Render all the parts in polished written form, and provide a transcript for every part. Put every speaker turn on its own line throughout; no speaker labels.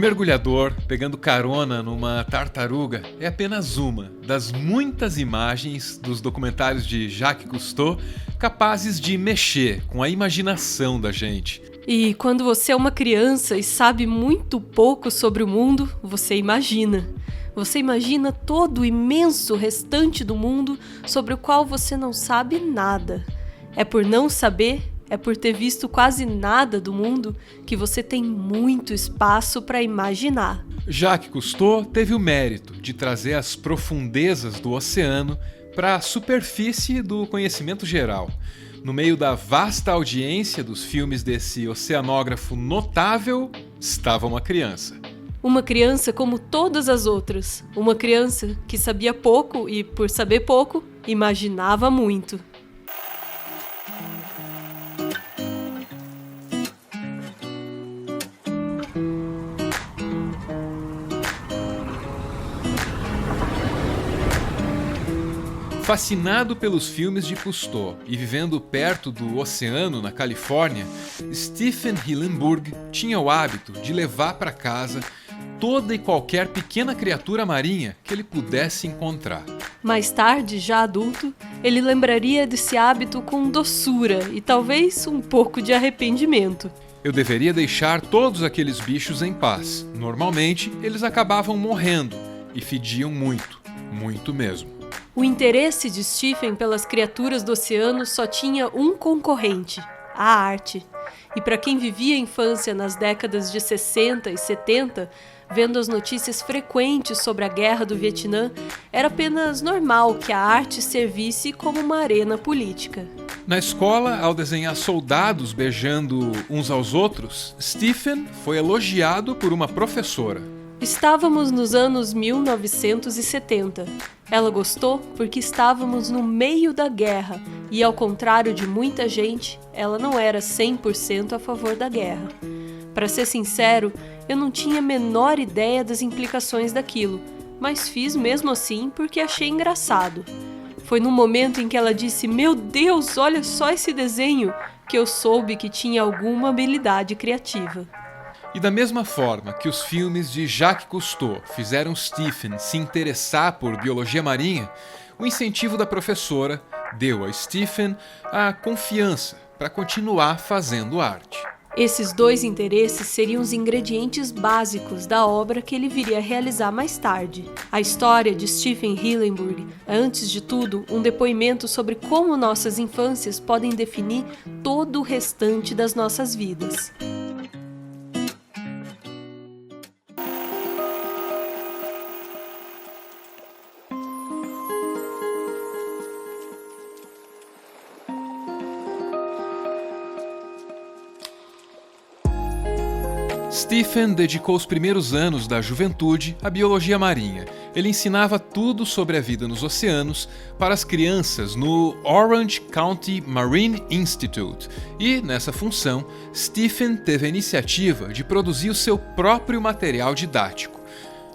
mergulhador pegando carona numa tartaruga é apenas uma das muitas imagens dos documentários de Jacques Cousteau capazes de mexer com a imaginação da gente.
E quando você é uma criança e sabe muito pouco sobre o mundo, você imagina. Você imagina todo o imenso restante do mundo sobre o qual você não sabe nada. É por não saber, é por ter visto quase nada do mundo que você tem muito espaço para imaginar.
Jacques Cousteau teve o mérito de trazer as profundezas do oceano para a superfície do conhecimento geral. No meio da vasta audiência dos filmes desse oceanógrafo notável, estava uma criança.
Uma criança como todas as outras. Uma criança que sabia pouco e, por saber pouco, imaginava muito.
Fascinado pelos filmes de Cousteau e vivendo perto do oceano na Califórnia, Stephen Hillenburg tinha o hábito de levar para casa toda e qualquer pequena criatura marinha que ele pudesse encontrar.
Mais tarde, já adulto, ele lembraria desse hábito com doçura e talvez um pouco de arrependimento.
Eu deveria deixar todos aqueles bichos em paz. Normalmente, eles acabavam morrendo e fediam muito, muito mesmo.
O interesse de Stephen pelas criaturas do oceano só tinha um concorrente: a arte. E para quem vivia a infância nas décadas de 60 e 70, vendo as notícias frequentes sobre a guerra do Vietnã, era apenas normal que a arte servisse como uma arena política.
Na escola, ao desenhar soldados beijando uns aos outros, Stephen foi elogiado por uma professora.
Estávamos nos anos 1970. Ela gostou porque estávamos no meio da guerra e, ao contrário de muita gente, ela não era 100% a favor da guerra. Para ser sincero, eu não tinha a menor ideia das implicações daquilo, mas fiz mesmo assim porque achei engraçado. Foi no momento em que ela disse: "Meu Deus, olha só esse desenho", que eu soube que tinha alguma habilidade criativa.
E da mesma forma que os filmes de Jacques Cousteau fizeram Stephen se interessar por biologia marinha, o incentivo da professora deu a Stephen a confiança para continuar fazendo arte.
Esses dois interesses seriam os ingredientes básicos da obra que ele viria a realizar mais tarde. A história de Stephen Hillenburg é, antes de tudo, um depoimento sobre como nossas infâncias podem definir todo o restante das nossas vidas.
Stephen dedicou os primeiros anos da juventude à biologia marinha. Ele ensinava tudo sobre a vida nos oceanos para as crianças no Orange County Marine Institute. E, nessa função, Stephen teve a iniciativa de produzir o seu próprio material didático.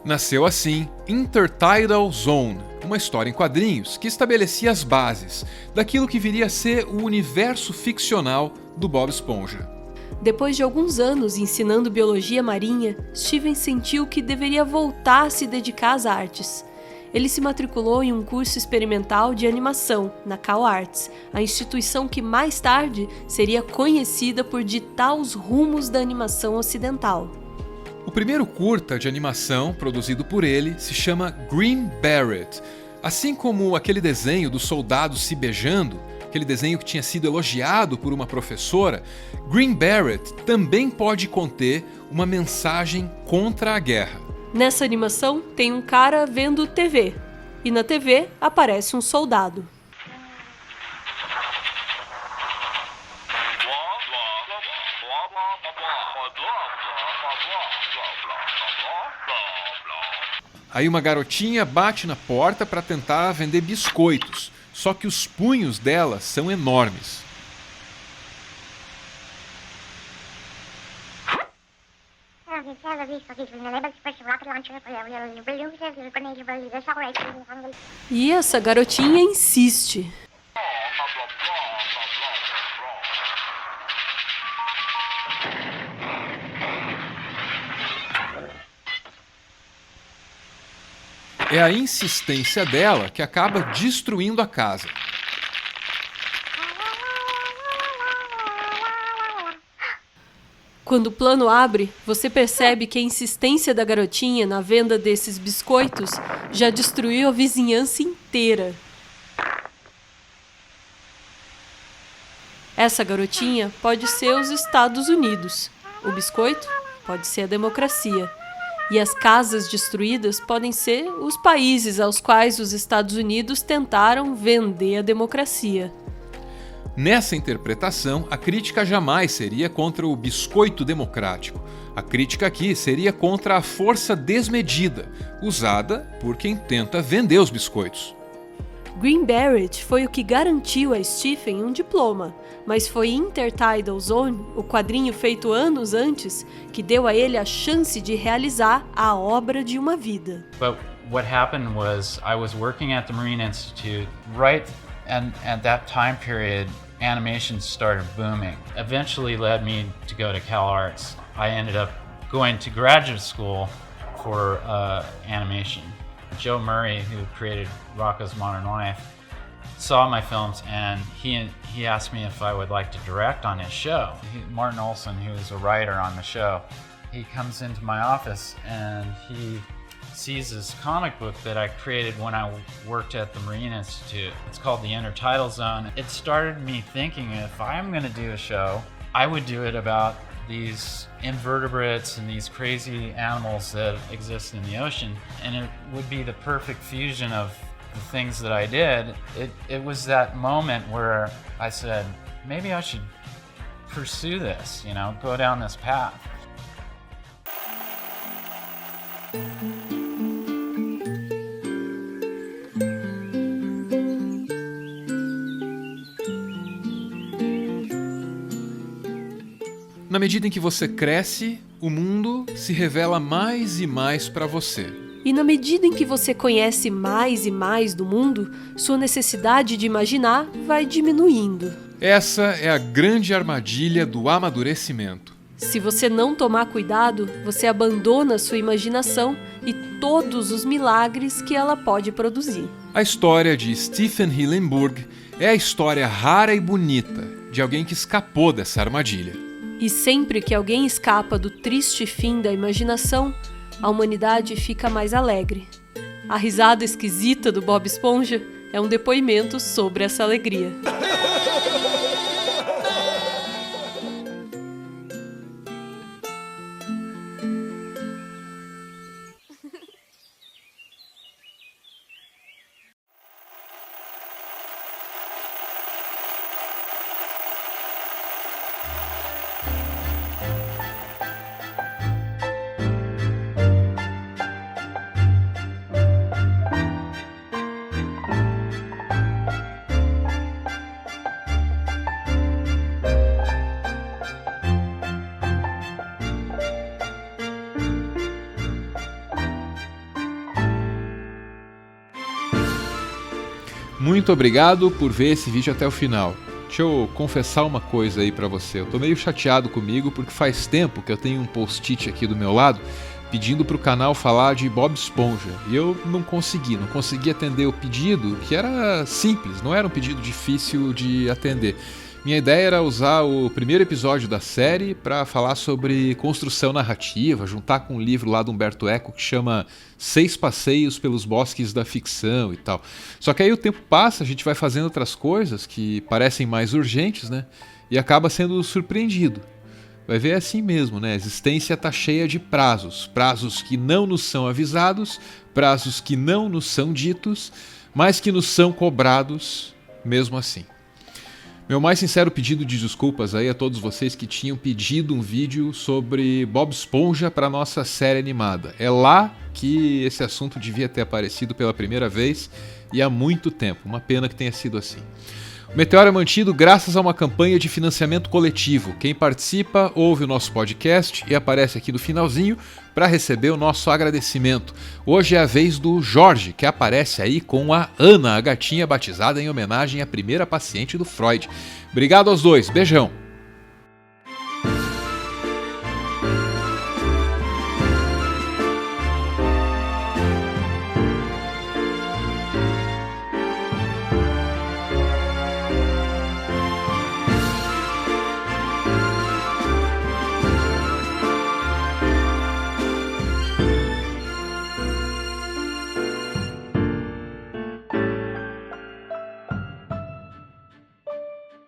Nasceu assim Intertidal Zone, uma história em quadrinhos que estabelecia as bases daquilo que viria a ser o universo ficcional do Bob Esponja.
Depois de alguns anos ensinando biologia marinha, Stephen sentiu que deveria voltar a se dedicar às artes. Ele se matriculou em um curso experimental de animação na Cal Arts, a instituição que mais tarde seria conhecida por ditar os rumos da animação ocidental.
O primeiro curta de animação produzido por ele se chama Green Beret. Assim como aquele desenho dos soldados se beijando, aquele desenho que tinha sido elogiado por uma professora, Green Beret também pode conter uma mensagem contra a guerra.
Nessa animação tem um cara vendo TV, e na TV aparece um soldado.
Aí uma garotinha bate na porta para tentar vender biscoitos, só que os punhos dela são enormes.
E essa garotinha insiste.
É a insistência dela que acaba destruindo a casa.
Quando o plano abre, você percebe que a insistência da garotinha na venda desses biscoitos já destruiu a vizinhança inteira. Essa garotinha pode ser os Estados Unidos. O biscoito pode ser a democracia. E as casas destruídas podem ser os países aos quais os Estados Unidos tentaram vender a democracia.
Nessa interpretação, a crítica jamais seria contra o biscoito democrático. A crítica aqui seria contra a força desmedida, usada por quem tenta vender os biscoitos.
Green Beret foi o que garantiu a Stephen um diploma, mas foi Intertidal Zone, o quadrinho feito anos antes, que deu a ele a chance de realizar a obra de uma vida.
But what happened was I was working at the Marine Institute right and at that time period animation started booming. Eventually led me to go to CalArts. I ended up going to graduate school for animation. Joe Murray, who created Rocko's Modern Life, saw my films and he asked me if I would like to direct on his show. Martin Olson, who is a writer on the show, he comes into my office and he sees this comic book that I created when I worked at the Marine Institute. It's called The Intertidal Zone. It started me thinking, if I'm going to do a show, I would do it about these invertebrates and these crazy animals that exist in the ocean, and it would be the perfect fusion of the things that I did. It was that moment where I said, maybe I should pursue this, go down this path.
Na medida em que você cresce, o mundo se revela mais e mais para você.
E na medida em que você conhece mais e mais do mundo, sua necessidade de imaginar vai diminuindo.
Essa é a grande armadilha do amadurecimento.
Se você não tomar cuidado, você abandona sua imaginação e todos os milagres que ela pode produzir.
A história de Stephen Hillenburg é a história rara e bonita de alguém que escapou dessa armadilha.
E sempre que alguém escapa do triste fim da imaginação, a humanidade fica mais alegre. A risada esquisita do Bob Esponja é um depoimento sobre essa alegria.
Muito obrigado por ver esse vídeo até o final. Deixa eu confessar uma coisa aí pra você. Eu tô meio chateado comigo porque faz tempo que eu tenho um post-it aqui do meu lado pedindo pro canal falar de Bob Esponja. E eu não consegui atender o pedido, que era simples, não era um pedido difícil de atender. Minha ideia era usar o primeiro episódio da série para falar sobre construção narrativa, juntar com um livro lá do Humberto Eco que chama 6 Passeios pelos Bosques da Ficção e tal. Só que aí o tempo passa, a gente vai fazendo outras coisas que parecem mais urgentes, né? E acaba sendo surpreendido. Vai ver, é assim mesmo, né? A existência tá cheia de prazos. Prazos que não nos são avisados, prazos que não nos são ditos, mas que nos são cobrados mesmo assim. Meu mais sincero pedido de desculpas aí a todos vocês que tinham pedido um vídeo sobre Bob Esponja para nossa série animada. É lá que esse assunto devia ter aparecido pela primeira vez e há muito tempo. Uma pena que tenha sido assim. O Meteoro é mantido graças a uma campanha de financiamento coletivo. Quem participa ouve o nosso podcast e aparece aqui no finalzinho para receber o nosso agradecimento. Hoje é a vez do Jorge, que aparece aí com a Ana, a gatinha batizada em homenagem à primeira paciente do Freud. Obrigado aos dois, beijão!